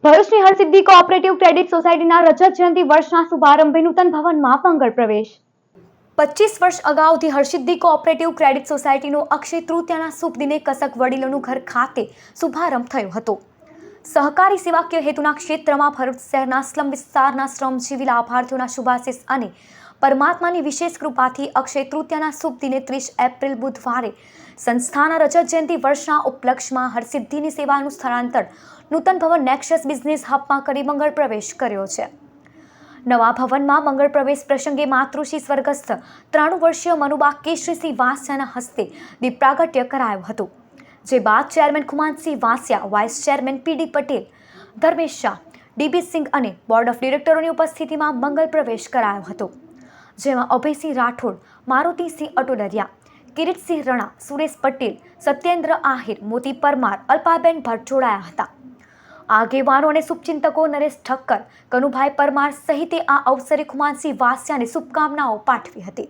ભરૂચની Harsiddhi cooperative credit સોસાયટીના રજત જયંતિ વર્ષના શુભારંભે નૂતન ભવનમાં મંગળ પ્રવેશ। 25 વર્ષ અગાઉથી હરસિદ્ધિ કોઓપરેટિવ ક્રેડિટ સોસાયટીનો અક્ષય તૃતીયાના શુભ દિને કસક વડીલોનું ઘર ખાતે શુભારંભ થયો હતો। સહકારી સેવાકીય હેતુના ક્ષેત્રમાં ભરૂચ શહેરના સ્લમ વિસ્તારના શ્રમજીવી લાભાર્થીઓના શુભાશીષ અને પરમાત્માની વિશેષ કૃપાથી અક્ષય તૃતીયાના શુભ દિને 30 એપ્રિલ બુધવારે સંસ્થાના રજત જયંતિ વર્ષના ઉપલક્ષમાં હરસિદ્ધિની સેવાનું સ્થળાંતર નૂતન ભવન નેક્સસ બિઝનેસ હબમાં કરી મંગળ પ્રવેશ કર્યો છે। નવા ભવનમાં મંગળ પ્રવેશ પ્રસંગે માતૃશ્રી સ્વર્ગસ્થ 93 વર્ષીય મનુબા કેશરીસિંહ વાસિયાના હસ્તે દીપ પ્રાગટ્ય કરાયું હતું, જે બાદ chairman Khumansinh Vasiya, vice chairman PD Patel, Dharmesh Shah, DB Singh અને બોર્ડ ઓફ ડિરેક્ટરોની ઉપસ્થિતિમાં મંગળ પ્રવેશ કરાયો હતો, જેમાં અભયસિંહ રાઠોડ, મારુતિસિંહ અટોડરિયા, કિરીટસિંહ રણા, સુરેશ પટેલ, સત્યેન્દ્ર આહિર, મોતી પરમાર, અલ્પાબેન ભટ્ટ જોડાયા હતા। આગેવાનો અને શુભચિંતકો નરેશ ઠક્કર, કનુભાઈ પરમાર સહિતે આ અવસરે ખુમાનસિંહ વાસિયાને શુભકામનાઓ પાઠવી હતી।